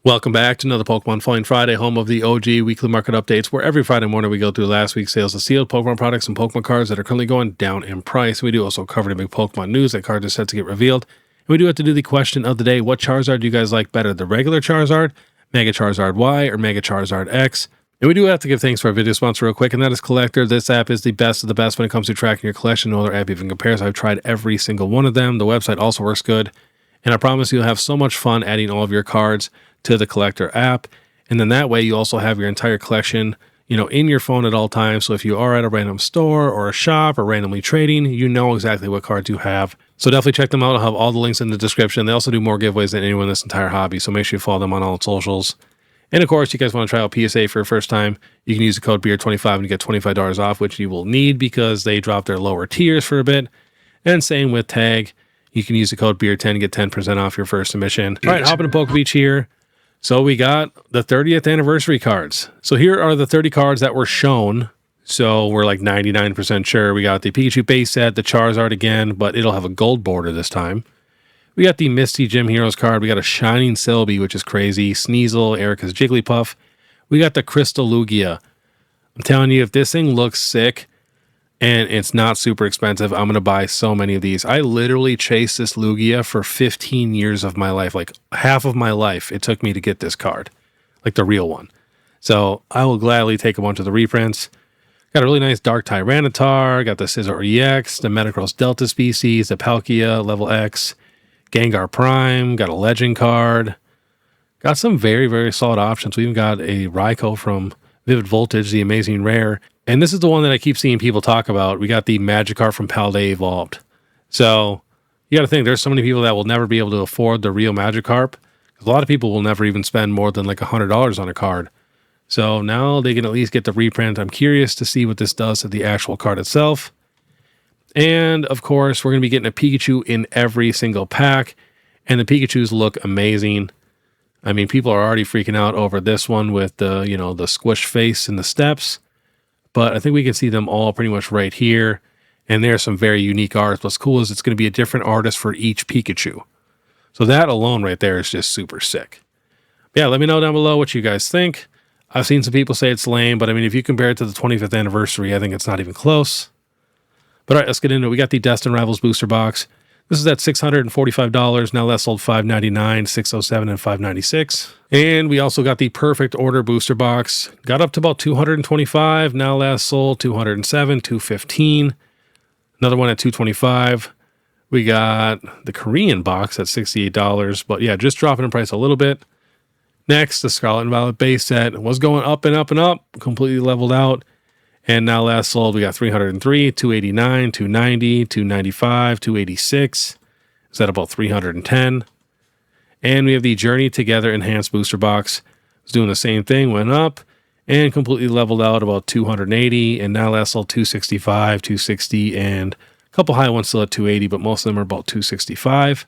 Welcome back to another Pokemon Falling Friday, home of the OG weekly market updates, where every Friday morning we go through last week's sales of sealed Pokemon products and Pokemon cards that are currently going down in price. We do also cover the big Pokemon news that cards are set to get revealed. And we do have to do the question of the day: what Charizard do you guys like better, the regular Charizard, Mega Charizard Y, or Mega Charizard X? And we do have to give thanks for our video sponsor real quick, and that is COLLECTR. This app is the best of the best when it comes to tracking your collection. No other app even compares. I've tried every single one of them. The website also works good. And I promise you'll have so much fun adding all of your cards to the COLLECTR app. And then that way you also have your entire collection, in your phone at all times. So if you are at a random store or a shop or randomly trading, you know exactly what cards you have. So definitely check them out. I'll have all the links in the description. They also do more giveaways than anyone in this entire hobby. So make sure you follow them on all socials. And of course, you guys want to try out PSA for your first time, you can use the code BEER25 and you get $25 off, which you will need because they dropped their lower tiers for a bit. And same with Tag. You can use the code BEER10 and get 10% off your first submission. All right, hopping to Pokebeach here. So we got the 30th anniversary cards. So here are the 30 cards that were shown. So we're like 99% sure. We got the Pikachu base set, the Charizard again, but it'll have a gold border this time. We got the Misty Gym Heroes card. We got a Shining Celebi, which is crazy. Sneasel, Erica's Jigglypuff. We got the Crystal Lugia. I'm telling you, if this thing looks sick and it's not super expensive, I'm going to buy so many of these. I literally chased this Lugia for 15 years of my life. Like half of my life, it took me to get this card. Like the real one. So I will gladly take a bunch of the reprints. Got a really nice Dark Tyranitar. Got the Scizor EX, the Metagross Delta species, the Palkia level X, Gengar Prime. Got a Legend card. Got some very, very solid options. We even got a Raikou from Vivid Voltage, the amazing rare. And this is the one that I keep seeing people talk about. We got the Magikarp from Paldea Evolved. So you got to think, there's so many people that will never be able to afford the real Magikarp. A lot of people will never even spend more than like $100 on a card. So now they can at least get the reprint. I'm curious to see what this does to the actual card itself. And of course, we're going to be getting a Pikachu in every single pack. And the Pikachus look amazing. I mean, people are already freaking out over this one with the, the squished face and the steps. But I think we can see them all pretty much right here. And there's some very unique art. What's cool is it's going to be a different artist for each Pikachu. So that alone right there is just super sick. Yeah, let me know down below what you guys think. I've seen some people say it's lame, but I mean, if you compare it to the 25th anniversary, I think it's not even close. But all right, let's get into it. We got the Destin Rivals booster box. This is at $645. Now that's sold $599, $607, and $596. And we also got the Perfect Order booster box. Got up to about $225. Now last sold $207, $215. Another one at $225. We got the Korean box at $68. But yeah, just dropping in price a little bit. Next, the Scarlet and Violet base set was going up and up and up. Completely leveled out. And now last sold, we got $303, $289, $290, $295, $286. Is that about $310? And we have the Journey Together Enhanced Booster Box. It's doing the same thing, went up and completely leveled out about $280. And now last sold $265, $260, and a couple high ones still at $280, but most of them are about $265.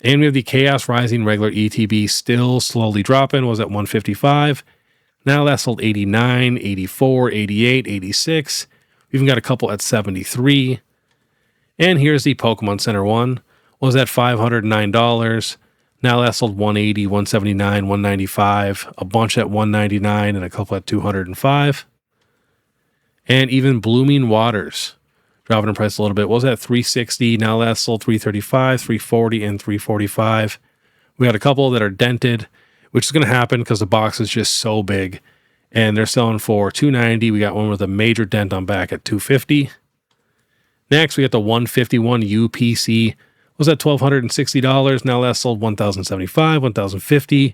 And we have the Chaos Rising regular ETB still slowly dropping, was at $155. Now that sold $89, $84, $88, $86. We even got a couple at $73. And here's the Pokemon Center one. Was at $509. Now that sold $180, $179, $195. A bunch at $199 and a couple at $205. And even Blooming Waters dropping in price a little bit. Was at $360. Now that sold $335, $340, and $345. We got a couple that are dented, which is going to happen because the box is just so big. And they're selling for $290. We got one with a major dent on back at $250. Next, we got the 151 UPC. Was at $1,260. Now last sold $1,075, $1,050,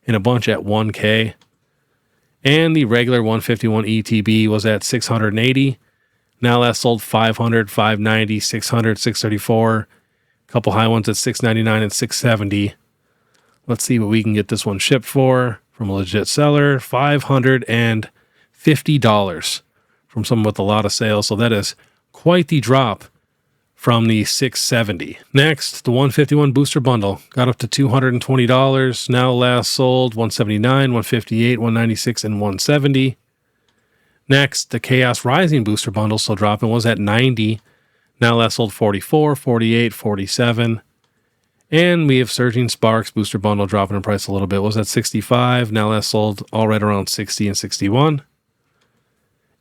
and a bunch at $1K. And the regular 151 ETB was at $680. Now last sold $500, $590, $600, $634. A couple high ones at $699 and $670. Let's see what we can get this one shipped for from a legit seller. $550 from someone with a lot of sales. So that is quite the drop from the $670. Next, the 151 booster bundle got up to $220. Now last sold $179, $158, $196, and $170. Next, the Chaos Rising booster bundle still dropping, was at $90. Now last sold $44, $48, $47. And we have Surging Sparks booster bundle dropping in price a little bit. Was at 65. Now that's sold all right around 60 and 61.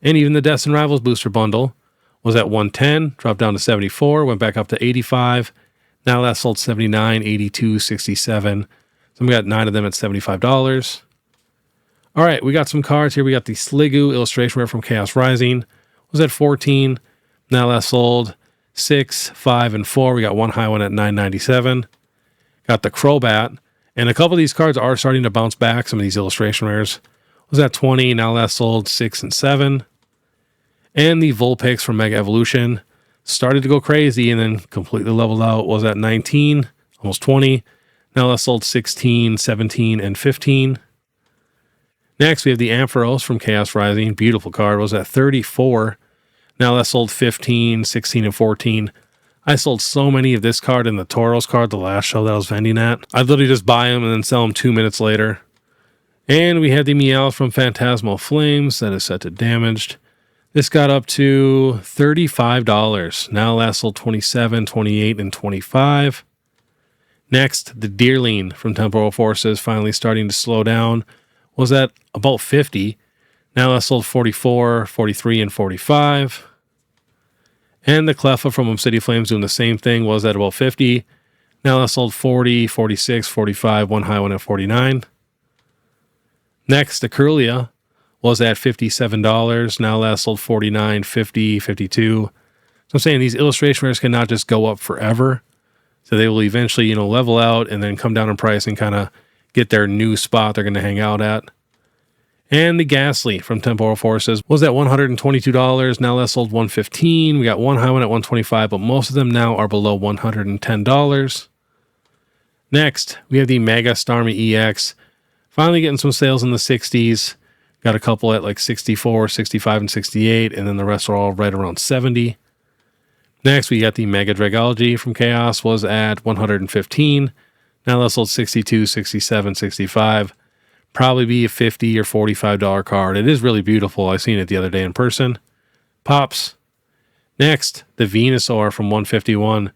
And even the Deaths and Rivals booster bundle was at 110, dropped down to 74, went back up to 85. Now that's sold 79, 82, 67. So we got 9 of them at $75. All right, we got some cards here. We got the Sliggoo illustration rare from Chaos Rising. Was at 14. Now that's sold 6, 5, and 4. We got one high one at 9.97. Got the Crobat. And a couple of these cards are starting to bounce back. Some of these illustration rares. Was at 20. Now that's sold 6 and 7. And the VAULTX from Mega Evolution started to go crazy and then completely leveled out. Was at 19, almost 20. Now that's sold 16, 17, and 15. Next, we have the Ampharos from Chaos Rising. Beautiful card. Was at 34. Now that's sold 15, 16, and 14. I sold so many of this card and the Tauros card the last show that I was vending at. I'd literally just buy them and then sell them 2 minutes later. And we have the Meowth from Phantasmal Flames that is set to damaged. This got up to $35. Now last sold 27, 28, and 25. Next, the Deerling from Temporal Forces finally starting to slow down. Was at about 50. Now that's sold 44, 43, and 45. And the Cleffa from Obsidian Flames doing the same thing. Was at about 50. Now that's sold 40, 46, 45, one high one at 49. Next, the Kirlia was at $57. Now that's sold 49, 50, 52. So I'm saying these illustration rares cannot just go up forever. So they will eventually, level out and then come down in price and kind of get their new spot they're going to hang out at. And the Ghastly from Temporal Forces was at $122. Now that's sold $115. We got one high one at $125, but most of them now are below $110. Next, we have the Mega Starmie EX. Finally getting some sales in the 60s. Got a couple at like 64, 65, and 68, and then the rest are all right around 70. Next, we got the Mega Dragology from Chaos. Was at $115. Now that's sold 62, 67, 65. Probably be a $50 or $45 card. It is really beautiful. I seen it the other day in person. Pops. Next, the Venusaur from 151.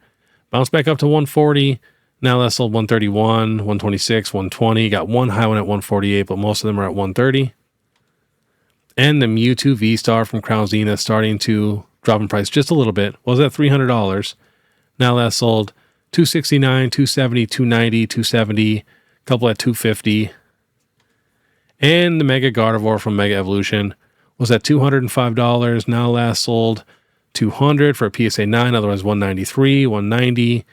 Bounced back up to 140. Now that's sold 131, 126, 120. Got one high one at 148, but most of them are at 130. And the Mewtwo V-Star from Crown Zenith starting to drop in price just a little bit. Was at $300. Now that's sold 269, 270, 290, 270, couple at 250. And the Mega Gardevoir from Mega Evolution was at $205. Now last sold $200 for a PSA 9, otherwise $193, $190,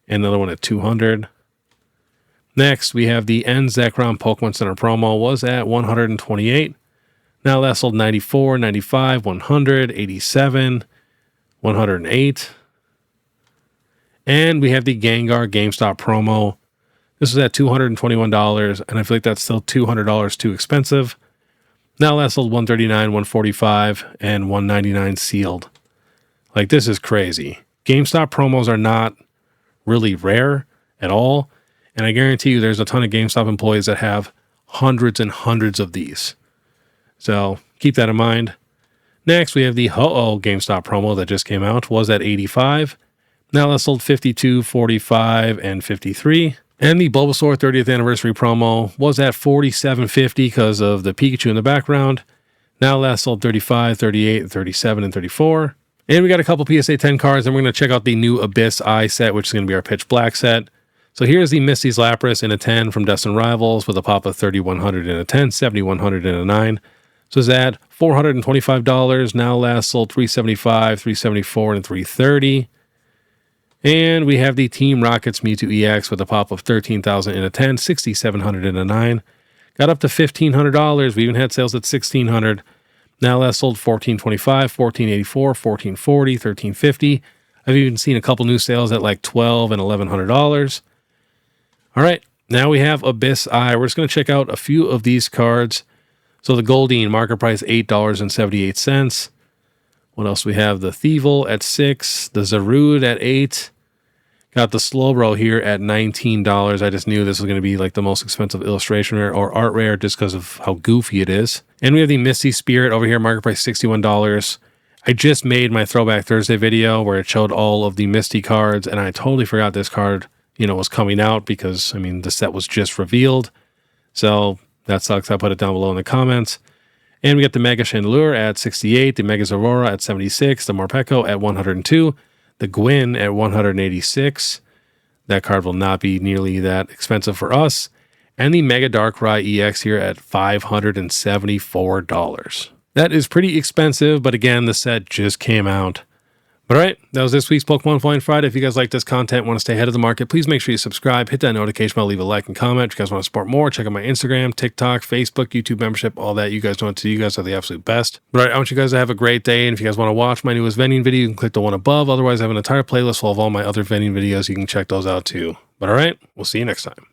and another one at $200. Next, we have the Zekrom Pokemon Center promo. Was at $128. Now last sold $94, $95, $100, $87, $108. And we have the Gengar GameStop promo. This was at $221, and I feel like that's still $200 too expensive. Now last sold $139, $145, and $199 sealed. Like, this is crazy. GameStop promos are not really rare at all, and I guarantee you there's a ton of GameStop employees that have hundreds and hundreds of these. So keep that in mind. Next, we have the Ho-Oh GameStop promo that just came out. Was at $85. Now that's sold $52, $45, and $53. And the Bulbasaur 30th anniversary promo was at $47.50 because of the Pikachu in the background. Now last sold $35, $38, $37, and $34. And we got a couple PSA 10 cards, and we're going to check out the new Abyss Eye set, which is going to be our Pitch Black set. So here's the Misty's Lapras in a 10 from Deaths and Rivals with a pop of 3,100 in a 10, 7,100 in a 9. So it's at $425. Now last sold $375, $374, and $330. And we have the Team Rockets Mewtwo EX with a pop of 13,000 in a 10, 6,700 in a 9. Got up to $1,500. We even had sales at $1,600. Now last sold $1,425, $1,484, $1,440, $1,350. I've even seen a couple new sales at like $1,200 and $1,100. All right, now we have Abyss Eye. We're just going to check out a few of these cards. So the Goldeen, market price $8.78. What else we have? The Thievul at $6. The Zarude at $8. Got the Slowbro here at $19. I just knew this was going to be like the most expensive illustration rare or art rare just because of how goofy it is. And we have the Misty Spirit over here, market price $61. I just made my Throwback Thursday video where it showed all of the Misty cards, and I totally forgot this card was coming out because, I mean, the set was just revealed. So that sucks. I put it down below in the comments. And we got the Mega Chandelure at 68, the Mega Zorora at 76, the Morpeko at 102, the Gwyn at 186. That card will not be nearly that expensive for us. And the Mega Darkrai EX here at $574. That is pretty expensive, but again, the set just came out. But all right, that was this week's Pokemon Flying Friday. If you guys like this content, want to stay ahead of the market, please make sure you subscribe, hit that notification bell, leave a like and comment. If you guys want to support more, check out my Instagram, TikTok, Facebook, YouTube membership, all that. You guys know what to do. You guys are the absolute best. But all right, I want you guys to have a great day. And if you guys want to watch my newest vending video, you can click the one above. Otherwise, I have an entire playlist full of all my other vending videos. You can check those out too. But all right, we'll see you next time.